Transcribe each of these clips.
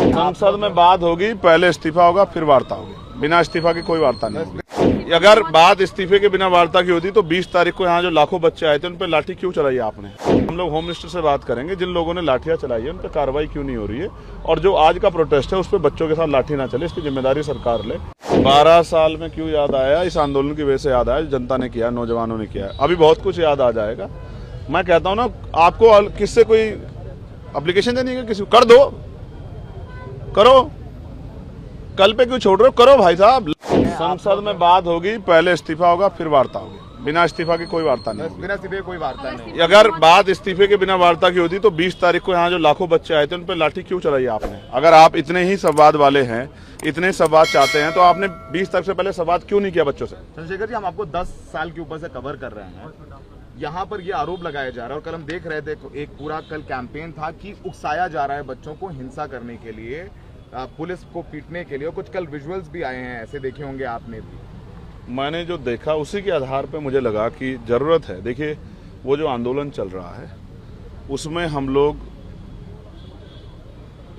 संसद में बात होगी, पहले इस्तीफा होगा फिर वार्ता होगी। बिना इस्तीफा की कोई वार्ता नहीं होगी। अगर बात इस्तीफे के बिना वार्ता की होती तो 20 तारीख को यहाँ जो लाखों बच्चे आए थे उन पर लाठी क्यों चलाई आपने? हम लोग होम मिनिस्टर से बात करेंगे, जिन लोगों ने लाठियां चलाई है उन पर कार्रवाई क्यों नहीं हो रही है, और जो आज का प्रोटेस्ट है उस पर बच्चों के साथ लाठी ना चले, इसकी जिम्मेदारी सरकार ले। 12 साल में क्यों याद आया? इस आंदोलन की वजह से याद आया, जनता ने किया, नौजवानों ने किया। अभी बहुत कुछ याद आ जाएगा। मैं कहता हूँ ना, आपको किससे कोई एप्लीकेशन देनी है? किसी कर दो, करो, कल पे क्यों छोड़ रहे हो? करो भाई साहब। संसद में बात होगी, पहले इस्तीफा होगा फिर वार्ता होगी। बिना इस्तीफा की कोई वार्ता नहीं। बिना इस्तीफे की कोई वार्ता नहीं। अगर बात इस्तीफे के बिना वार्ता की होती तो 20 तारीख को यहाँ जो लाखों बच्चे आए थे उन पर लाठी क्यों चलाई आपने? अगर आप इतने ही संवाद वाले हैं, इतने संवाद चाहते हैं, तो आपने 20 तारीख से पहले संवाद क्यों नहीं किया बच्चों से? चंद्रशेखर जी, हम आपको 10 साल के ऊपर से कवर कर रहे हैं। यहाँ पर ये आरोप लगाया जा रहा है, और कल हम देख रहे थे एक पूरा कल कैंपेन था कि उकसाया जा रहा है बच्चों को हिंसा करने के लिए, पुलिस को पीटने के लिए। और कुछ कल विजुअल्स भी आए हैं, ऐसे देखे होंगे आपने भी। मैंने जो देखा उसी के आधार पे मुझे लगा कि जरूरत है। देखिए, वो जो आंदोलन चल रहा है उसमें हम लोग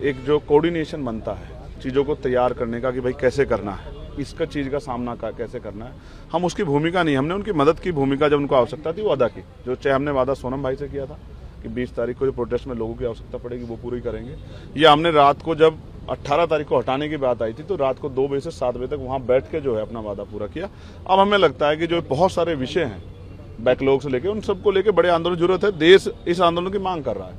एक जो कोऑर्डिनेशन बनता है चीज़ों को तैयार करने का कि भाई कैसे करना है, इसका चीज़ का सामना कैसे करना है, हम उसकी भूमिका नहीं, हमने उनकी मदद की भूमिका जब उनको आवश्यकता थी वो अदा की। जो चाहे हमने वादा सोनम भाई से किया था कि 20 तारीख को जो प्रोटेस्ट में लोगों की आवश्यकता पड़ेगी वो पूरी करेंगे। ये हमने रात को जब 18 तारीख को हटाने की बात आई थी तो रात को 2 बजे से 7 बजे तक वहां बैठ के जो है अपना वादा पूरा किया। अब हमें लगता है कि जो बहुत सारे विषय हैं बैकलॉग से लेके उन सबको लेके बड़े आंदोलन की जरूरत है। देश इस आंदोलन की मांग कर रहा है,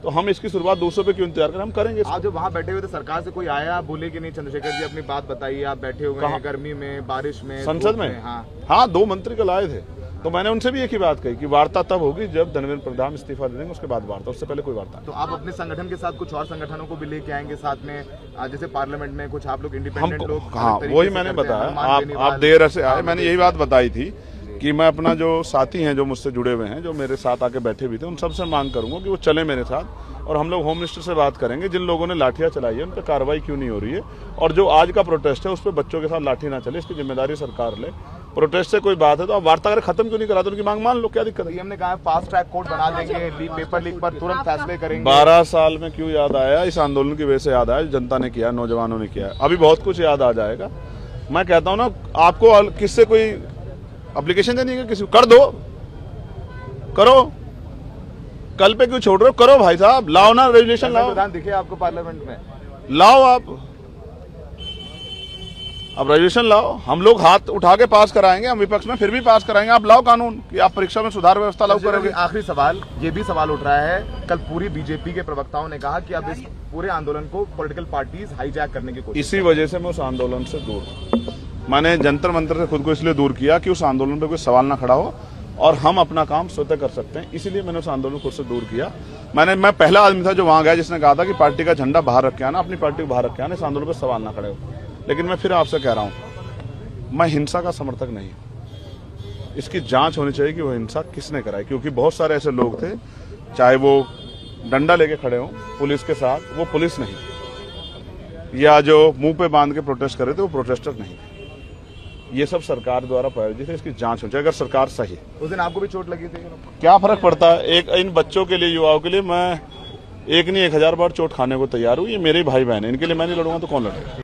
तो हम इसकी शुरुआत दूसरों पे क्यों इंतजार करें, हम करेंगे। आप जो वहाँ बैठे हुए थे, सरकार से कोई आया, बोले कि नहीं चंद्रशेखर जी अपनी बात बताइए, आप बैठे हुए हैं गर्मी में, बारिश में, संसद में? हाँ, 2 मंत्री कल आए थे, तो मैंने उनसे भी एक ही बात कही कि वार्ता तब होगी जब धर्मेंद्र प्रधान इस्तीफा दे देंगे, उसके बाद वार्ता, उससे पहले कोई वार्ता। तो आप अपने संगठन के साथ कुछ और संगठनों को भी लेके आएंगे साथ में, जैसे पार्लियामेंट में कुछ आप लोग इंडिपेंडेंट लोग? हाँ, वही मैंने बताया। आप देर से आए, मैंने यही बात बताई थी कि मैं अपना जो साथी हैं जो मुझसे जुड़े हुए हैं, जो मेरे साथ आके बैठे हुए थे, उन सबसे मांग करूंगा कि वो चले मेरे साथ, और हम लोग होम मिनिस्टर से बात करेंगे, जिन लोगों ने लाठियां चलाई है उन पर कार्रवाई क्यों नहीं हो रही है, और जो आज का प्रोटेस्ट है उस पर बच्चों के साथ लाठी ना चले, इसकी जिम्मेदारी सरकार ले। प्रोटेस्ट से कोई बात है तो आप वार्ता कर खत्म क्यों नहीं कराते? उनकी मांग मान लो, क्या दिक्कत है? हमने कहा फास्ट ट्रैक कोर्ट बना देंगे, पेपर लीक पर तुरंत फैसले करेंगे। 12 साल में क्यों याद आया? इस आंदोलन की वजह से याद आया, जनता ने किया, नौजवानों ने किया। अभी बहुत कुछ याद आ जाएगा। मैं कहता हूँ ना, आपको किससे कोई एप्लीकेशन देनी है? किसी कर दो, करो, कल पे क्यों छोड़ रहे हो? करो भाई साहब, लाओ ना रेजुलेशन, लाओ। प्रधान दिखे आपको पार्लियामेंट में? लाओ आप, अब रेजुलेशन लाओ, हम लोग हाथ उठा के पास कराएंगे, हम विपक्ष में फिर भी पास कराएंगे। आप लाओ कानून कि आप परीक्षा में सुधार व्यवस्था लागू करोगे। आखिरी सवाल, ये भी सवाल उठ रहा है, कल पूरी बीजेपी के प्रवक्ताओं ने कहा कि अब इस पूरे आंदोलन को पॉलिटिकल पार्टीज हाईजैक करने की कोशिश। इसी वजह से मैं उस आंदोलन से दूर हूं। मैंने जंतर मंतर से खुद को इसलिए दूर किया कि उस आंदोलन पर कोई सवाल ना खड़ा हो और हम अपना काम स्वतः कर सकते हैं, इसीलिए मैंने उस आंदोलन को खुद से दूर किया। मैं पहला आदमी था जो वहां गया जिसने कहा था कि पार्टी का झंडा बाहर रख के आना, अपनी पार्टी को बाहर रख के आना, इस आंदोलन पर सवाल ना खड़े हो। लेकिन मैं फिर आपसे कह रहा हूं, मैं हिंसा का समर्थक नहीं हूं। इसकी जांच होनी चाहिए कि वो हिंसा किसने कराई, क्योंकि बहुत सारे ऐसे लोग थे, चाहे वो डंडा लेके खड़े हों पुलिस के साथ, वो पुलिस नहीं, या जो मुंह पे बांध के प्रोटेस्ट कर रहे थे वो प्रोटेस्टर नहीं। ये सब सरकार द्वारा प्रायोजित है, इसकी जांच होनी चाहिए। अगर सरकार सही है। उस दिन आपको भी चोट लगी थी? क्या फर्क पड़ता है? एक इन बच्चों के लिए, युवाओं के लिए मैं एक नहीं 1000 बार चोट खाने को तैयार हूँ। ये मेरे भाई बहन है, इनके लिए मैं नहीं लड़ूंगा तो कौन लड़ेगा?